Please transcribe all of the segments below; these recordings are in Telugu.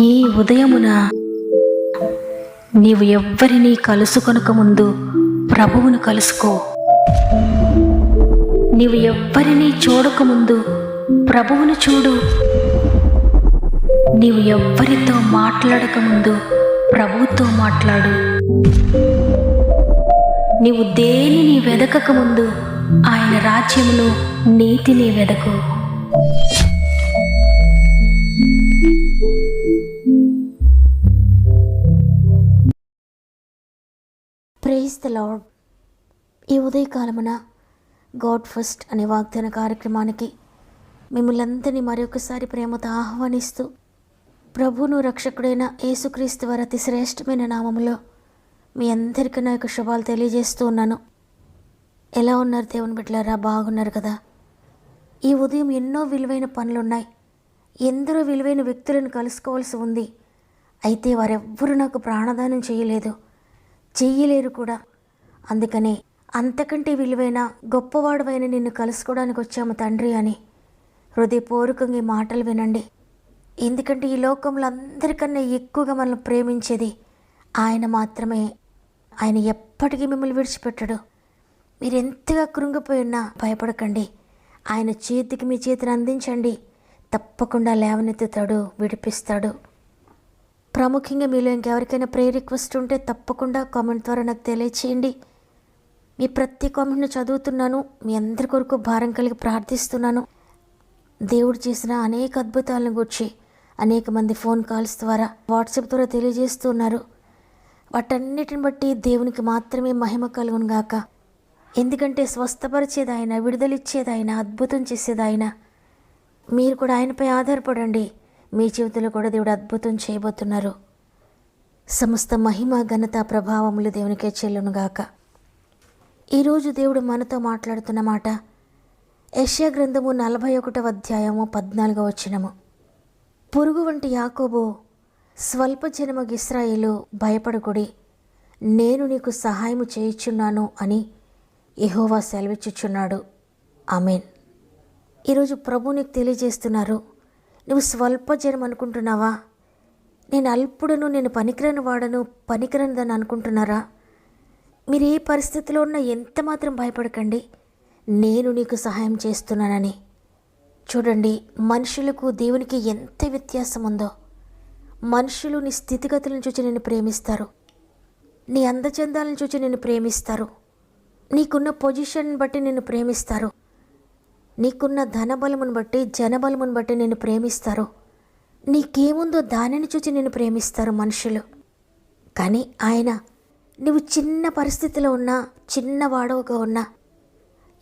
ఈ ఉదయమున నీవు ఎవ్వరినీ కలుసుకొనక ముందు ప్రభువును కలుసుకో. నీవు ఎవ్వరినీ చూడకముందు ప్రభువును చూడు. నీవు ఎవ్వరితో మాట్లాడకముందు ప్రభువుతో మాట్లాడు. నీవు దేనిని వెదకకముందు ఆయన రాజ్యమును నీతిని వెదకు. Praise the lord. ఈ ఉదయకాలమున గాడ్ ఫస్ట్ అనే వాగ్దాన కార్యక్రమానికి మిమ్మల్ని అందరినీ మరొకసారి ప్రేమతో ఆహ్వానిస్తూ, ప్రభువును రక్షకుడైన యేసుక్రీస్తు వారి అతి శ్రేష్టమైన నామములో మీ అందరికీ నా యొక్క శుభాలు తెలియజేస్తూ ఉన్నాను. ఎలా ఉన్నారు దేవుని బిడ్డలారా? బాగున్నారు కదా? ఈ ఉదయం ఎన్నో విలువైన పనులున్నాయి. ఎందరో విలువైన వ్యక్తులను కలుసుకోవాల్సి ఉంది. అయితే వారెవ్వరూ నాకు ప్రాణదానం చెయ్యలేరు కూడా. అందుకనే అంతకంటే విలువైన గొప్పవాడవైన నిన్ను కలుసుకోవడానికి వచ్చాము తండ్రి అని హృదయపూర్వకంగా ఈ మాటలు వినండి. ఎందుకంటే ఈ లోకంలో అందరికన్నా ఎక్కువగా మనల్ని ప్రేమించేది ఆయన మాత్రమే. ఆయన ఎప్పటికీ మిమ్మల్ని విడిచిపెట్టడు. మీరు ఎంతగా కృంగిపోయినా భయపడకండి. ఆయన చేతికి మీ చేతిని అందించండి. తప్పకుండా లేవనెత్తుతాడు, విడిపిస్తాడు. ప్రాముఖ్యంగా మీలో ఇంకెవరికైనా ప్రేయర్ రిక్వెస్ట్ ఉంటే తప్పకుండా కామెంట్ ద్వారా నాకు తెలియచేయండి. మీ ప్రతి కామెంట్ను చదువుతున్నాను. మీ అందరి కొరకు భారం కలిగి ప్రార్థిస్తున్నాను. దేవుడు చేసిన అనేక అద్భుతాలను గురించి అనేక మంది ఫోన్ కాల్స్ ద్వారా, వాట్సాప్ ద్వారా తెలియజేస్తున్నారు. వాటన్నిటిని బట్టి దేవునికి మాత్రమే మహిమ కలుగును గాక. ఎందుకంటే స్వస్థపరిచేది ఆయన, విడుదలిచ్చేది ఆయన, అద్భుతం చేసేది ఆయన. మీరు కూడా ఆయనపై ఆధారపడండి. మీ జీవితంలో కూడా దేవుడు అద్భుతం చేయబోతున్నారు. సమస్త మహిమ, ఘనత, ప్రభావములు దేవునికే చెల్లునుగాక. ఈరోజు దేవుడు మనతో మాట్లాడుతున్న మాట యెషయా గ్రంథము 41వ అధ్యాయము 14వ వచనము. పురుగు వంటి యాకోబు, స్వల్ప జనమగు ఇశ్రాయేలు, భయపడకుడి, నేను నీకు సహాయము చేయుచున్నాను అని యెహోవా సెలవిచ్చుచున్నాడు. ఆమేన్. ఈరోజు ప్రభు నీకు తెలియజేస్తున్నారు. నువ్వు స్వల్ప జనం అనుకుంటున్నావా? నేను అల్పుడను, నేను పనికిరాని వాడను, పనికిరానిదని అనుకుంటున్నారా? మీరు ఏ పరిస్థితిలో ఉన్నా ఎంత మాత్రం భయపడకండి, నేను నీకు సహాయం చేస్తున్నానని. చూడండి, మనుషులకు దేవునికి ఎంత వ్యత్యాసం ఉందో. మనుషులు నీ స్థితిగతులను చూచి నిన్ను ప్రేమిస్తారు, నీ అందచందాలను చూచి నిన్ను ప్రేమిస్తారు, నీకున్న పొజిషన్ బట్టి నిన్ను ప్రేమిస్తారు, నీకున్న ధనబలమును బట్టి, జనబలమును బట్టి నిన్ను ప్రేమిస్తారు. నీకేముందో దానిని చూచి నిన్ను ప్రేమిస్తారు మనుషులు. కానీ ఆయన, నువ్వు చిన్న పరిస్థితిలో ఉన్నా, చిన్నవాడవుగా ఉన్నా,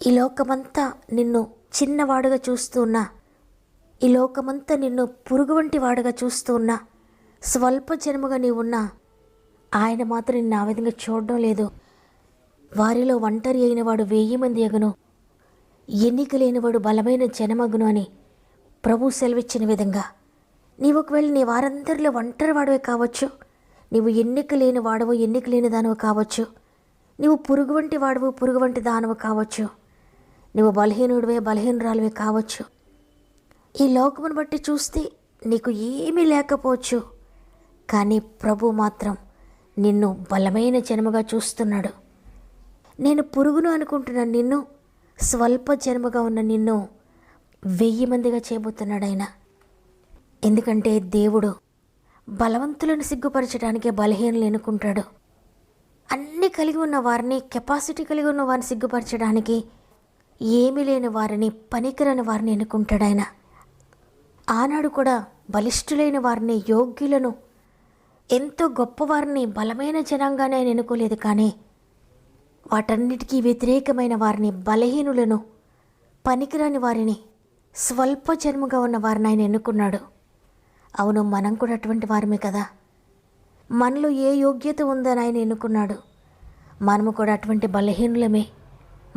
ఈ లోకమంతా నిన్ను చిన్నవాడుగా చూస్తూ ఉన్నా, ఈ లోకమంతా నిన్ను పురుగు వంటి వాడుగా చూస్తూ ఉన్నా, స్వల్ప జనముగా నీవున్నా, ఆయన మాత్రం నిన్ను ఆ విధంగా చూడడం లేదు. వారిలో ఒంటరి అయిన వాడు 1000 మంది అగును, ఎన్నిక లేనివాడు బలమైన జనమగును అని ప్రభు సెలవిచ్చిన విధంగా నీవు ఒకవేళ నీ వారందరిలో ఒంటరి వాడవే కావచ్చు, నీవు ఎన్నిక లేని వాడవు, ఎన్నిక లేని దానవు కావచ్చు, నీవు పురుగు వంటి వాడవు, పురుగు వంటి దానవు కావచ్చు, నువ్వు బలహీనుడివే, బలహీనురాలువే కావచ్చు. ఈ లోకమును బట్టి చూస్తే నీకు ఏమీ లేకపోవచ్చు. కానీ ప్రభు మాత్రం నిన్ను బలమైన జనముగా చూస్తున్నాడు. నేను పురుగును అనుకుంటున్న నిన్ను, స్వల్ప జన్మగా ఉన్న నిన్ను 1000 మందిగా చేయబోతున్నాడు ఆయన. ఎందుకంటే దేవుడు బలవంతులను సిగ్గుపరచడానికే బలహీనలు ఎన్నుకుంటాడు. అన్నీ కలిగి ఉన్న వారిని, కెపాసిటీ కలిగి ఉన్న వారిని సిగ్గుపరచడానికి, ఏమీ లేని వారిని, పనికిరాని వారిని ఎన్నుకుంటాడు ఆయన. ఆనాడు కూడా బలిష్ఠులైన వారిని, యోగ్యులను, ఎంతో గొప్పవారిని, బలమైన జనాంగానే ఆయన ఎన్నుకోలేదు. కానీ వాటన్నిటికీ వ్యతిరేకమైన వారిని, బలహీనులను, పనికిరాని వారిని, స్వల్ప జన్మగా ఉన్న వారిని ఆయన ఎన్నుకున్నాడు. అవును, మనం కూడా అటువంటి వారమే కదా. మనలో ఏ యోగ్యత ఉందని ఆయన ఎన్నుకున్నాడు. మనము కూడా అటువంటి బలహీనులమే,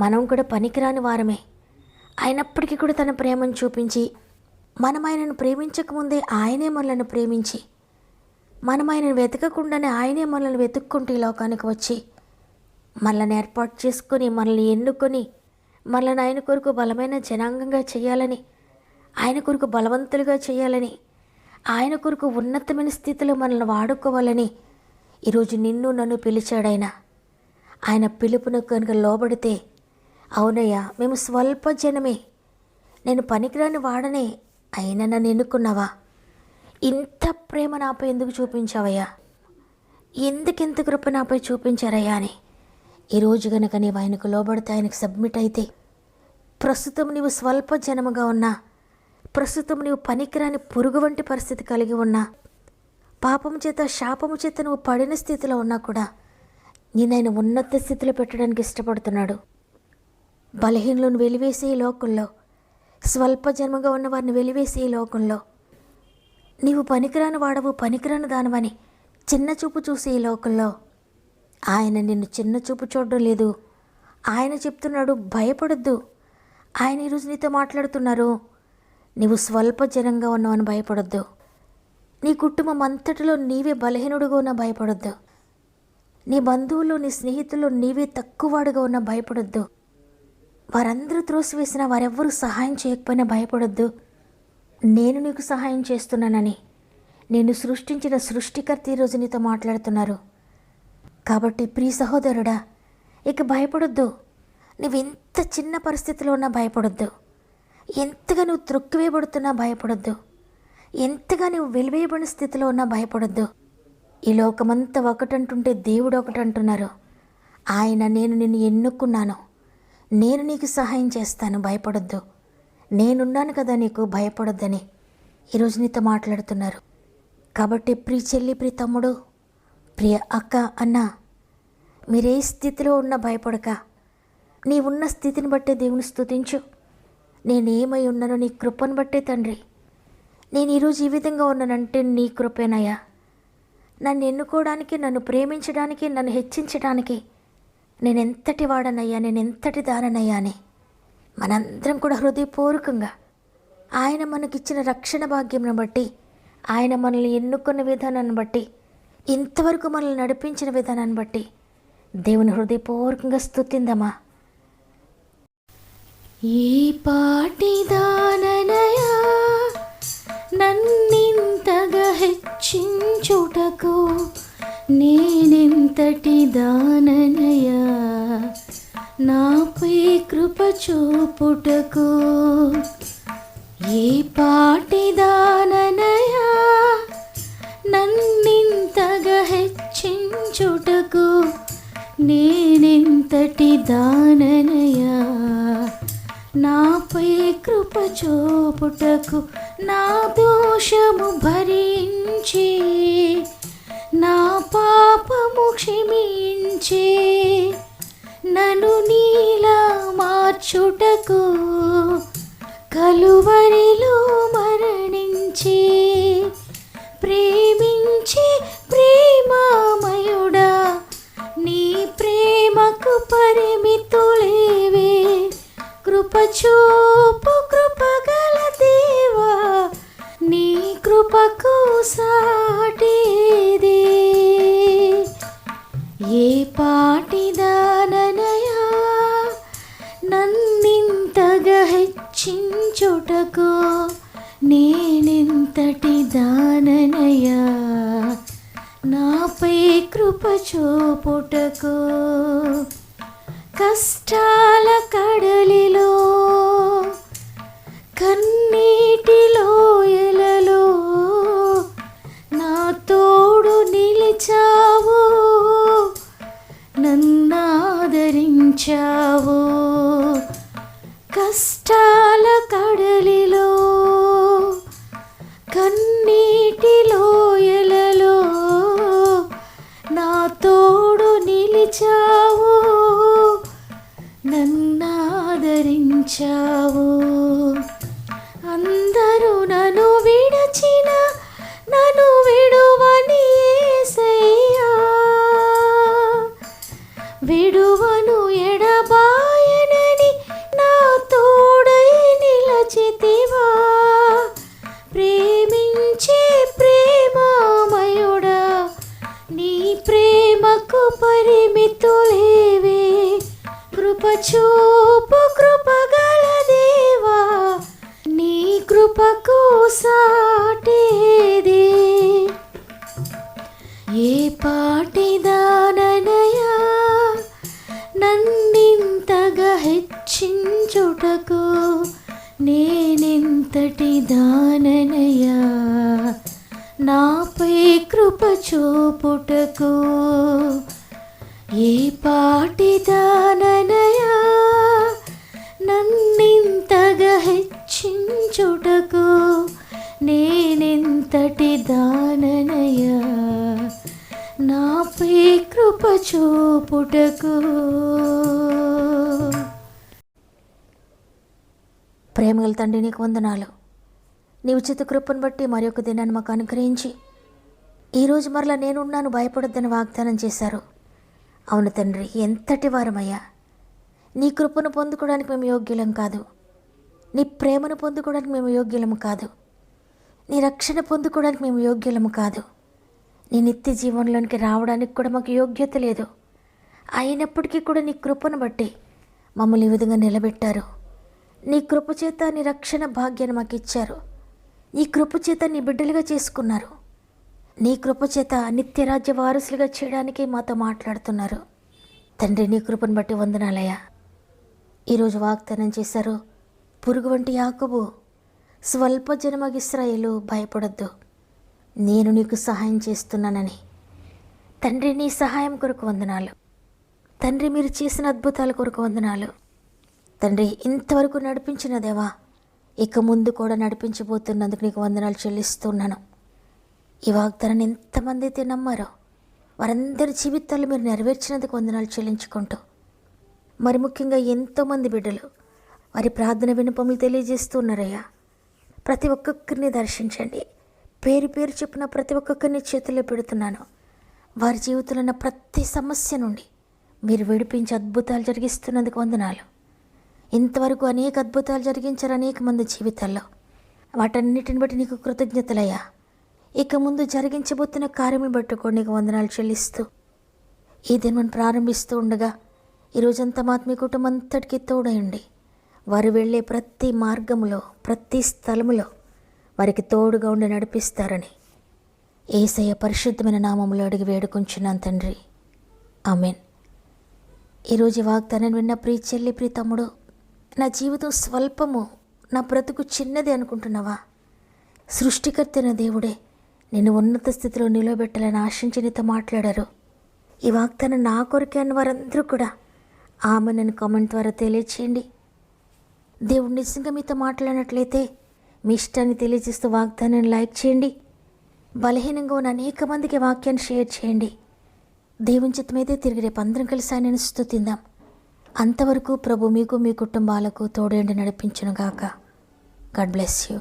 మనం కూడా పనికిరాని వారమే. అయినప్పటికీ కూడా తన ప్రేమను చూపించి, మనం ఆయనను ప్రేమించకముందే ఆయనే మనల్ని ప్రేమించి, మనం ఆయనను వెతకకుండానే ఆయనే మనల్ని వెతుక్కుంటూ ఈ లోకానికి వచ్చి మనల్ని ఏర్పాటు చేసుకొని, మనల్ని ఎన్నుకొని, మనల్ని ఆయన కొరకు బలమైన జనాంగంగా చేయాలని, ఆయన కొరకు బలవంతులుగా చేయాలని, ఆయన కొరకు ఉన్నతమైన స్థితిలో మనల్ని వాడుకోవాలని ఈరోజు నిన్ను నన్ను పిలిచాడైనా. ఆయన పిలుపును కనుక లోబడితే, అవునయ్యా మేము స్వల్ప జనమే, నేను పనికిరాని వాడనే, అయినా నన్ను ఎన్నుకున్నావా, ఇంత ప్రేమ నాపై ఎందుకు చూపించావయ్యా, ఎందుకింత కృప నాపై చూపించారయ్యా అని ఈరోజు కనుక నీవు ఆయనకు లోబడితే, ఆయనకు సబ్మిట్ అయితే, ప్రస్తుతం నీవు స్వల్ప జనముగా ఉన్నా, ప్రస్తుతం నీవు పనికిరాని పురుగు వంటి పరిస్థితి కలిగి ఉన్నా, పాపము చేత శాపము చేత నువ్వు పడిన స్థితిలో ఉన్నా కూడా నేను ఆయన ఉన్నత స్థితిలో పెట్టడానికి ఇష్టపడుతున్నాడు. బలహీనలను వెలివేసే ఈ లోకంలో, స్వల్ప జన్మగా ఉన్న వారిని వెలివేసే ఈ లోకంలో, నీవు పనికిరాని వాడవు, పనికిరాని దానవని చిన్న చూపు చూసే ఈ లోకంలో ఆయన నిన్ను చిన్న చూపు చూడడం లేదు. ఆయన చెప్తున్నాడు, భయపడొద్దు. ఆయన ఈరోజు నీతో మాట్లాడుతున్నారు, నీవు స్వల్ప జనంగా ఉన్నావని భయపడొద్దు. నీ కుటుంబం అంతటిలో నీవే బలహీనుడుగా ఉన్నా భయపడొద్దు. నీ బంధువులు, నీ స్నేహితులు నీవే తక్కువవాడుగా ఉన్నా భయపడొద్దు. వారందరూ త్రోసివేసినా, వారెవ్వరూ సహాయం చేయకపోయినా భయపడొద్దు. నేను నీకు సహాయం చేస్తున్నానని నేను సృష్టించిన సృష్టికర్త ఈరోజు నీతో మాట్లాడుతున్నారు. కాబట్టి ప్రియ సహోదరుడా, ఇక భయపడొద్దు. నువ్వెంత చిన్న పరిస్థితిలో ఉన్నా భయపడొద్దు. ఎంతగా నువ్వు త్రొక్కివేయబడుతున్నా భయపడొద్దు. ఎంతగా నువ్వు వెలివేయబడిన స్థితిలో ఉన్నా భయపడొద్దు. ఈ లోకమంతా ఒకటంటుంటే దేవుడు ఒకటంటున్నారు. ఆయన, నేను నిన్ను ఎన్నుకున్నాను, నేను నీకు సహాయం చేస్తాను, భయపడొద్దు, నేనున్నాను కదా నీకు, భయపడొద్దని ఈరోజు నీతో మాట్లాడుతున్నారు. కాబట్టి ప్రియ చెల్లి, ప్రియ తమ్ముడు, ప్రియ అక్క, అన్న, మీరే స్థితిలో ఉన్నా భయపడక, నీ ఉన్న స్థితిని బట్టే దేవుని స్తుతించు. నేనేమై ఉన్నానో నీ కృపను బట్టే తండ్రి, నేను ఈరోజు ఈ విధంగా ఉన్నానంటే నీ కృపేనయ్యా. నన్ను ఎన్నుకోవడానికి, నన్ను ప్రేమించడానికి, నన్ను హెచ్చించడానికి నేనెంతటి వాడనయ్యా, నేనెంతటి దాననయ్యా అని మనందరం కూడా హృదయపూర్వకంగా ఆయన మనకిచ్చిన రక్షణ భాగ్యంను బట్టి, ఆయన మనల్ని ఎన్నుకున్న విధానాన్ని బట్టి, ఇంతవరకు మనల్ని నడిపించిన విధానాన్ని బట్టి దేవుని హృదయపూర్వకంగా స్తుతిందమా. ఈ పాటి దాననయా నన్నింతగా హెచ్చించుటకు, నేనెంతటి దాననయా నాపై కృప చూపుటకు. ఏ పాటి దాననయా నన్నింతగా హెచ్చించుటకు, నేనెంతటి దాననయా నాపై కృప చూపుటకు. నా దోషము భరించి, నా పాపము క్షమించి, నన్ను నీలా మార్చుటకు కలువరిలో మరణించి, ప్రేమించి ప్రేమామయుడా, నీ ప్రేమకు పరిమితులేవే. కృప చూపు కృపగల దేవా, నీ కృపకు సాటిదే. ఏ పాటి దాననయా నన్నింతగా హెచ్చించుటకు, నేనెంతటి దాననయా నాపై కృప చూపుటకు. కష్టాల కడలిలో, కన్నీటి లోయలలో నా తోడు నిలిచావు, నన్నాదరించావు. కష్టాల కడలిలో, కన్నీటి లోయలలో నా తోడు దాననయా నాపై కృప చూపుటకు ఏ పాటి దాననయా నన్నింతగా హెచ్చించుటకు నేనెంతటి దాననయా నాపై కృప చూపుటకు. ప్రేమగల తండ్రి, నీకు వందనాలు. నీ ఉచిత కృపను బట్టి మరి ఒక దినాన్ని మాకు అనుగ్రహించి ఈరోజు మరలా నేనున్నాను, భయపడొద్దని వాగ్దానం చేశారు. అవును తండ్రి, ఎంతటి వారమయ్యా. నీ కృపను పొందుకోవడానికి మేము యోగ్యులం కాదు, నీ ప్రేమను పొందుకోవడానికి మేము యోగ్యులము కాదు, నీ రక్షణ పొందుకోవడానికి మేము యోగ్యులము కాదు, నీ నిత్య జీవనంలోనికి రావడానికి కూడా మాకు యోగ్యత లేదు. అయినప్పటికీ కూడా నీ కృపను బట్టి మమ్మల్ని ఈ విధంగా నిలబెట్టారు. నీ కృప చేత నీ రక్షణ భాగ్యాన్ని మాకు ఇచ్చారు. నీ కృప చేత నీ బిడ్డలుగా చేసుకున్నారు. నీ కృప చేత నిత్యరాజ్య వారసులుగా చేయడానికి మాతో మాట్లాడుతున్నారు. తండ్రి, నీ కృపను బట్టి వందనాలయ్యా. ఈరోజు వాగ్దానం చేశారు, పురుగు వంటి యాకోబు, స్వల్ప జనమగు ఇశ్రాయేలు, భయపడొద్దు, నేను నీకు సహాయం చేస్తున్నానని. తండ్రి, నీ సహాయం కొరకు వందనాలు. తండ్రి, మీరు చేసిన అద్భుతాల కొరకు వందనాలు. తండ్రి, ఇంతవరకు నడిపించిన దేవా, ఇక ముందు కూడా నడిపించబోతున్నందుకు నీకు వందనాలు చెల్లిస్తున్నాను. ఈ వాగ్దానాన్ని ఎంతమంది అయితే నమ్మారో వారందరి జీవితాల్లో మీరు నెరవేర్చినందుకు వందనాలు చెల్లించుకుంటూ, మరి ముఖ్యంగా ఎంతోమంది బిడ్డలు వారి ప్రార్థన విన్నపములు తెలియజేస్తున్నారయ్యా. ప్రతి ఒక్కొక్కరిని దర్శించండి. పేరు పేరు చెప్పిన ప్రతి ఒక్కొక్కరిని చేతుల్లో పెడుతున్నాను. వారి జీవితంలో ఉన్న ప్రతి సమస్య నుండి మీరు విడిపించి అద్భుతాలు జరిగిస్తున్నందుకు వందనాలు. ఇంతవరకు అనేక అద్భుతాలు జరిగించారు అనేక మంది జీవితాల్లో. వాటన్నిటిని బట్టి నీకు కృతజ్ఞతలయ్యా. ఇక ముందు జరిగించబోతున్న కార్యములు బట్టి కూడా నీకు వందనాలు చెల్లిస్తూ ఈ దినం ప్రారంభిస్తూ ఉండగా ఈరోజంతా మీ కుటుంబం అంతటికీ తోడయండి. వారు వెళ్ళే ప్రతి మార్గములో, ప్రతి స్థలములో వారికి తోడుగా ఉండి నడిపిస్తారని యేసయ్య పరిశుద్ధమైన నామములో అడిగి వేడుకుంటున్నాను తండ్రి, ఆమెన్. ఈరోజు వాగ్దానాన్ని విన్న ప్రియ చెల్లి, ప్రియ తమ్ముడు, నా జీవితం స్వల్పము, నా బ్రతుకు చిన్నది అనుకుంటున్నావా? సృష్టికర్త అయిన దేవుడే నిన్ను ఉన్నత స్థితిలో నిలబెట్టాలని ఆశించి నీతో మాట్లాడారు. ఈ వాగ్దానం నా కొరకే అన్న వారందరూ కూడా ఆమె నన్ను కామెంట్ ద్వారా తెలియచేయండి. దేవుడు నిజంగా మీతో మాట్లాడినట్లయితే మీ ఇష్టాన్ని తెలియజేస్తూ వాగ్దానాన్ని లైక్ చేయండి. బలహీనంగా ఉన్న అనేక మందికి వాక్యాన్ని షేర్ చేయండి. దేవుని చిత్తమైతే తిరిగి రేపు అందరం కలిసి ఆయనను స్తుతిందాం. అంతవరకు ప్రభు మీకు, మీ కుటుంబాలకు తోడేండి నడిపించునుగాక. God bless you.